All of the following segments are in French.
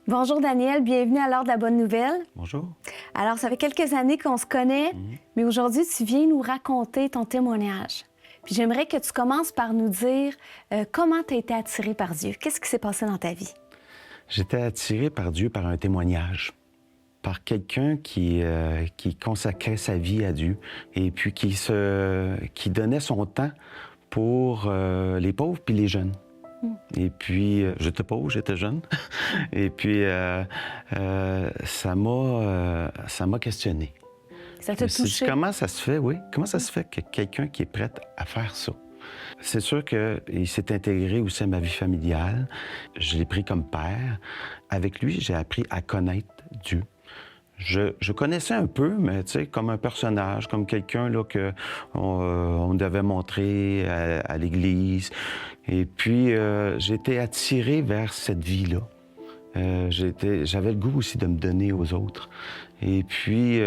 Bonjour Daniel, bienvenue à l'heure de la bonne nouvelle. Bonjour. Alors, ça fait quelques années qu'on se connaît, mais aujourd'hui, tu viens nous raconter ton témoignage. Puis j'aimerais que tu commences par nous dire comment tu as été attiré par Dieu. Qu'est-ce qui s'est passé dans ta vie? J'étais attiré par Dieu par un témoignage, par quelqu'un qui consacrait sa vie à Dieu et puis qui donnait son temps pour les pauvres puis les jeunes. Et puis, j'étais pauvre, j'étais jeune. Et puis, ça m'a questionné. Ça t'a Je me suis dit, touché? comment ça se fait, oui? Comment ça se fait que quelqu'un qui est prêt à faire ça? C'est sûr qu'il s'est intégré aussi à ma vie familiale. Je l'ai pris comme père. Avec lui, j'ai appris à connaître Dieu. Je connaissais un peu, mais tu sais, comme un personnage, comme quelqu'un là, on devait montrer à l'église. Et puis, j'ai été attiré vers cette vie-là. J'avais le goût aussi de me donner aux autres. Et puis,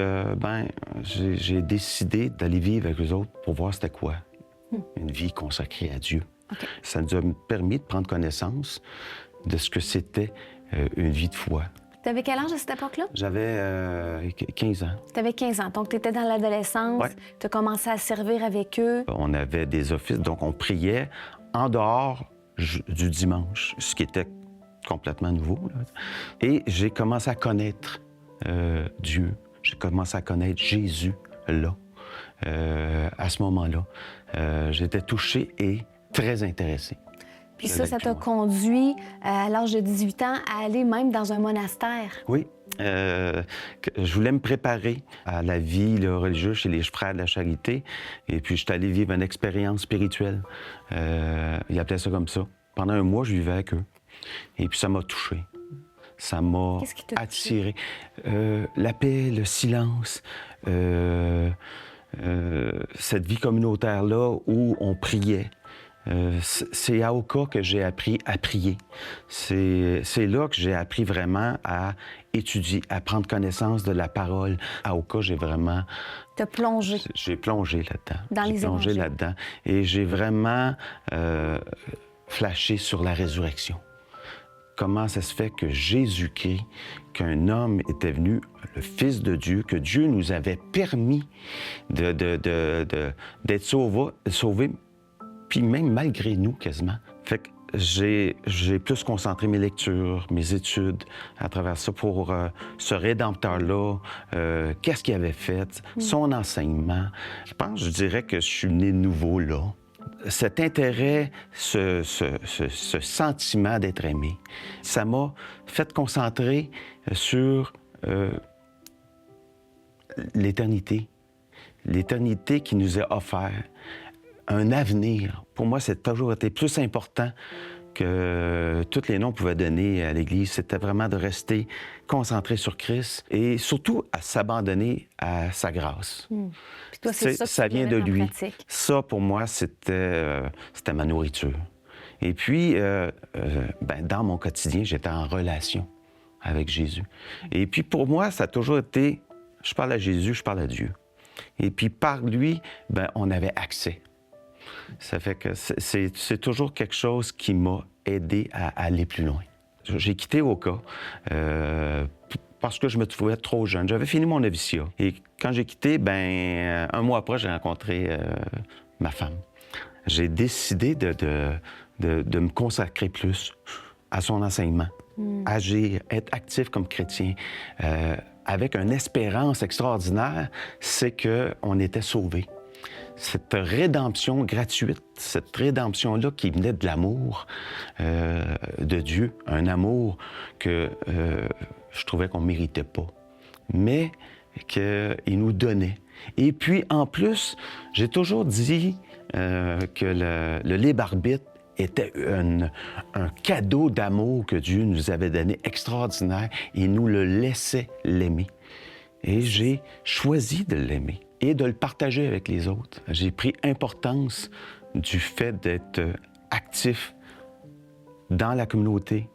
j'ai décidé d'aller vivre avec eux autres pour voir c'était quoi. Une vie consacrée à Dieu. Okay. Ça nous a permis de prendre connaissance de ce que c'était une vie de foi. Tu avais quel âge à cette époque-là? J'avais 15 ans. Tu avais 15 ans, donc tu étais dans l'adolescence, Ouais. tu as commencé à servir avec eux. On avait des offices, donc on priait en dehors du dimanche, ce qui était complètement nouveau, là. Et j'ai commencé à connaître Dieu. J'ai commencé à connaître Jésus, là. À ce moment-là, j'étais touché et très intéressé. Puis ça t'a conduit, à l'âge de 18 ans, à aller même dans un monastère. Oui. Je voulais me préparer à la vie là, religieuse chez les frères de la charité. Et puis, je suis allé vivre une expérience spirituelle. Ils appelaient ça comme ça. Pendant un mois, je vivais avec eux. Et puis, ça m'a touché. Ça m'a Qu'est-ce qui t'a attiré. La paix, le silence, cette vie communautaire-là où on priait. C'est à Oka que j'ai appris à prier. C'est là que j'ai appris vraiment à étudier, à prendre connaissance de la parole. À Oka, j'ai vraiment... T'as plongé. J'ai plongé là-dedans. Dans les J'ai plongé évangiles. là-dedans. Et j'ai vraiment flashé sur la résurrection. Comment ça se fait que Jésus-Christ, qu'un homme était venu, le Fils de Dieu, que Dieu nous avait permis d'être sauvés, puis même malgré nous, quasiment. Fait que j'ai plus concentré mes lectures, mes études à travers ça pour ce Rédempteur-là, qu'est-ce qu'il avait fait, son enseignement. Je dirais que je suis né de nouveau là. Cet intérêt, ce sentiment d'être aimé, ça m'a fait concentrer sur l'éternité. L'éternité qui nous est offerte. Un avenir. Pour moi, c'est toujours été plus important que tous les noms pouvaient donner à l'Église. C'était vraiment de rester concentré sur Christ et surtout à s'abandonner à sa grâce. Puis toi, c'est Ça que tu vient de mets en lui. pratique. Ça, pour moi, c'était ma nourriture. Et puis, dans mon quotidien, j'étais en relation avec Jésus. Et puis, pour moi, ça a toujours été, je parle à Jésus, je parle à Dieu. Et puis, par lui, on avait accès. Ça fait que c'est toujours quelque chose qui m'a aidé à aller plus loin. J'ai quitté Oka parce que je me trouvais trop jeune. J'avais fini mon noviciat. Et quand j'ai quitté, un mois après, j'ai rencontré ma femme. J'ai décidé de me consacrer plus à son enseignement, agir, être actif comme chrétien, avec une espérance extraordinaire, c'est qu'on était sauvés. Cette rédemption gratuite, cette rédemption-là qui venait de l'amour de Dieu, un amour que je trouvais qu'on ne méritait pas, mais qu'il nous donnait. Et puis, en plus, j'ai toujours dit que le libre arbitre était un cadeau d'amour que Dieu nous avait donné, extraordinaire, et il nous le laissait l'aimer. Et j'ai choisi de l'aimer et de le partager avec les autres. J'ai pris importance du fait d'être actif dans la communauté,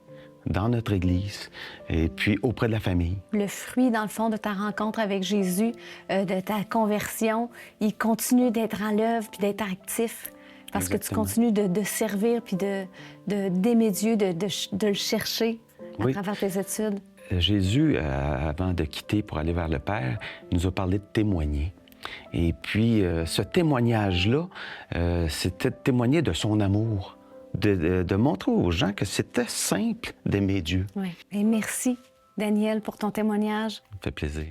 dans notre Église, et puis auprès de la famille. Le fruit, dans le fond, de ta rencontre avec Jésus, de ta conversion, il continue d'être en l'œuvre puis d'être actif. Parce Exactement. que tu continues de servir puis d'aimer Dieu, de le chercher à Oui. travers tes études? Jésus, avant de quitter pour aller vers le Père, nous a parlé de témoigner. Et puis, ce témoignage-là, c'était de témoigner de son amour, de montrer aux gens que c'était simple d'aimer Dieu. Oui. Et merci, Daniel, pour ton témoignage. Ça me fait plaisir.